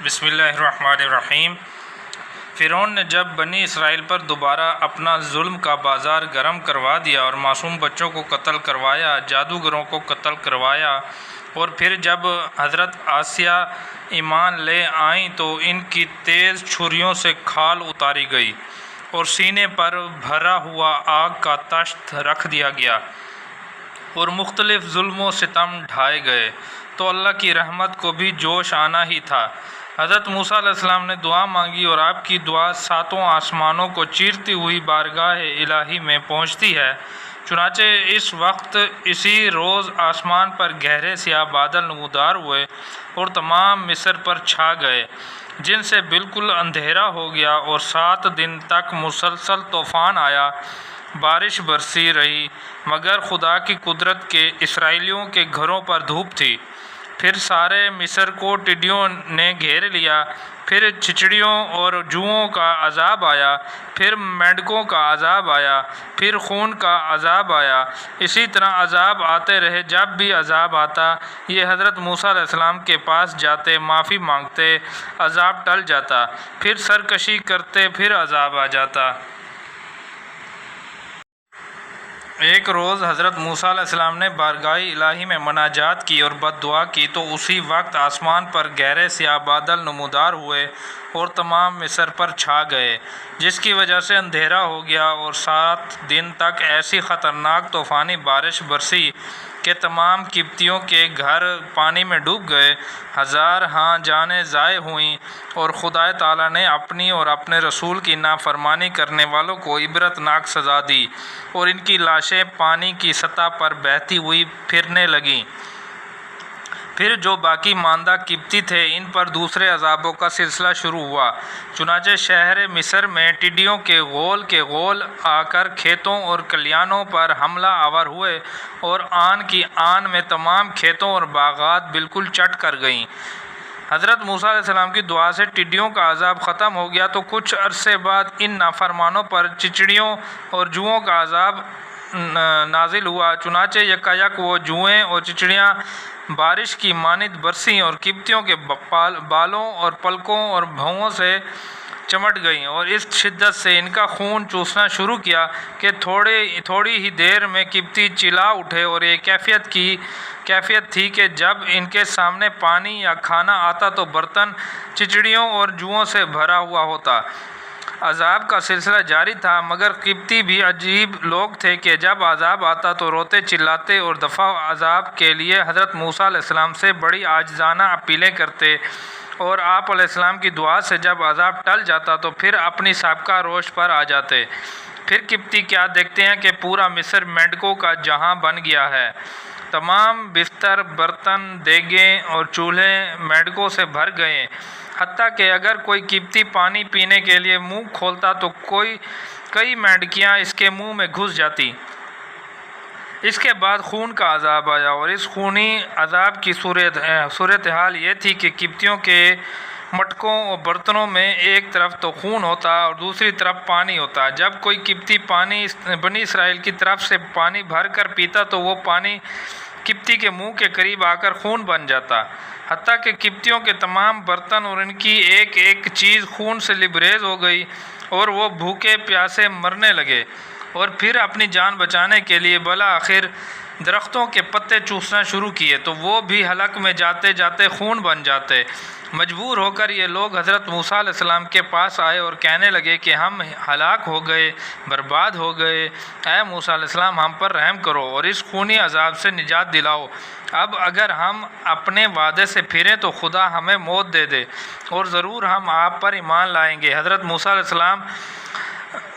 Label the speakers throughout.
Speaker 1: بسم اللہ الرحمن الرحیم۔ فرعون نے جب بنی اسرائیل پر دوبارہ اپنا ظلم کا بازار گرم کروا دیا اور معصوم بچوں کو قتل کروایا، جادوگروں کو قتل کروایا، اور پھر جب حضرت آسیہ ایمان لے آئیں تو ان کی تیز چھریوں سے کھال اتاری گئی اور سینے پر بھرا ہوا آگ کا طشت رکھ دیا گیا اور مختلف ظلم و ستم ڈھائے گئے، تو اللہ کی رحمت کو بھی جوش آنا ہی تھا۔ حضرت موسیٰ علیہ السلام نے دعا مانگی اور آپ کی دعا ساتوں آسمانوں کو چیرتی ہوئی بارگاہ الہی میں پہنچتی ہے۔ چنانچہ اس وقت اسی روز آسمان پر گہرے سیاہ بادل نمودار ہوئے اور تمام مصر پر چھا گئے، جن سے بالکل اندھیرا ہو گیا، اور 7 دن تک مسلسل طوفان آیا، بارش برسی رہی، مگر خدا کی قدرت کے اسرائیلیوں کے گھروں پر دھوپ تھی۔ پھر سارے مصر کو ٹڈیوں نے گھیر لیا، پھر چچڑیوں اور جوؤں کا عذاب آیا، پھر مینڈکوں کا عذاب آیا، پھر خون کا عذاب آیا۔ اسی طرح عذاب آتے رہے۔ جب بھی عذاب آتا، یہ حضرت موسیٰ علیہ السلام کے پاس جاتے، معافی مانگتے، عذاب ٹل جاتا، پھر سرکشی کرتے، پھر عذاب آ جاتا۔ ایک روز حضرت موسیٰ علیہ السلام نے بارگاہ الہی میں مناجات کی اور بد دعا کی، تو اسی وقت آسمان پر گہرے سیاہ بادل نمودار ہوئے اور تمام مصر پر چھا گئے، جس کی وجہ سے اندھیرا ہو گیا، اور 7 دن تک ایسی خطرناک طوفانی بارش برسی کہ تمام قبطیوں کے گھر پانی میں ڈوب گئے، 1000 جانیں ضائع ہوئیں، اور خدا تعالیٰ نے اپنی اور اپنے رسول کی نافرمانی کرنے والوں کو عبرت ناک سزا دی، اور ان کی لاشیں پانی کی سطح پر بہتی ہوئی پھرنے لگیں۔ پھر جو باقی ماندہ قبطی تھے، ان پر دوسرے عذابوں کا سلسلہ شروع ہوا۔ چنانچہ شہر مصر میں ٹڈیوں کے غول آ کر کھیتوں اور کلیانوں پر حملہ آور ہوئے، اور آن کی آن میں تمام کھیتوں اور باغات بالکل چٹ کر گئیں۔ حضرت موسیٰ علیہ السلام کی دعا سے ٹڈیوں کا عذاب ختم ہو گیا، تو کچھ عرصے بعد ان نافرمانوں پر چچڑیوں اور جوؤں کا عذاب نازل ہوا۔ چنانچہ یکایک وہ جوئیں اور چچڑیاں بارش کی مانند برسیں اور قبطیوں کے بالوں اور پلکوں اور بھوؤں سے چمٹ گئیں، اور اس شدت سے ان کا خون چوسنا شروع کیا کہ تھوڑی ہی دیر میں قبطی چلا اٹھے، اور یہ کیفیت تھی کہ جب ان کے سامنے پانی یا کھانا آتا تو برتن چچڑیوں اور جوؤں سے بھرا ہوا ہوتا۔ عذاب کا سلسلہ جاری تھا، مگر قبطی بھی عجیب لوگ تھے کہ جب عذاب آتا تو روتے چلاتے اور دفع عذاب کے لیے حضرت موسیٰ علیہ السلام سے بڑی عاجزانہ اپیلیں کرتے، اور آپ علیہ السلام کی دعا سے جب عذاب ٹل جاتا تو پھر اپنی سابقہ روش پر آ جاتے۔ پھر قبطی کیا دیکھتے ہیں کہ پورا مصر مینڈکوں کا جہاں بن گیا ہے، تمام بستر، برتن، دیگیں اور چولہے مینڈکوں سے بھر گئے، حتیٰ کہ اگر کوئی قبطی پانی پینے کے لیے منہ کھولتا تو کئی مینڈکیاں اس کے منہ میں گھس جاتی۔ اس کے بعد خون کا عذاب آیا، اور اس خونی عذاب کی صورتحال یہ تھی کہ قبطیوں کے مٹکوں اور برتنوں میں ایک طرف تو خون ہوتا اور دوسری طرف پانی ہوتا۔ جب کوئی قبطی بنی اسرائیل کی طرف سے پانی بھر کر پیتا تو وہ پانی قبطی کے منہ کے قریب آ کر خون بن جاتا، حتیٰ کہ قبطیوں کے تمام برتن اور ان کی ایک ایک چیز خون سے لبریز ہو گئی، اور وہ بھوکے پیاسے مرنے لگے، اور پھر اپنی جان بچانے کے لیے بالآخر درختوں کے پتے چوسنا شروع کیے، تو وہ بھی حلق میں جاتے جاتے خون بن جاتے۔ مجبور ہو کر یہ لوگ حضرت موسیٰ علیہ السلام کے پاس آئے اور کہنے لگے کہ ہم ہلاک ہو گئے، برباد ہو گئے، اے موسیٰ علیہ السلام ہم پر رحم کرو اور اس خونی عذاب سے نجات دلاؤ۔ اب اگر ہم اپنے وعدے سے پھریں تو خدا ہمیں موت دے دے، اور ضرور ہم آپ پر ایمان لائیں گے۔ حضرت موسیٰ علیہ السلام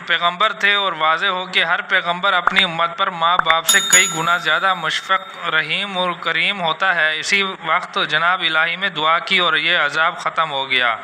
Speaker 1: پیغمبر تھے، اور واضح ہو کہ ہر پیغمبر اپنی امت پر ماں باپ سے کئی گنا زیادہ مشفق، رحیم اور کریم ہوتا ہے۔ اسی وقت جناب الہی میں دعا کی اور یہ عذاب ختم ہو گیا۔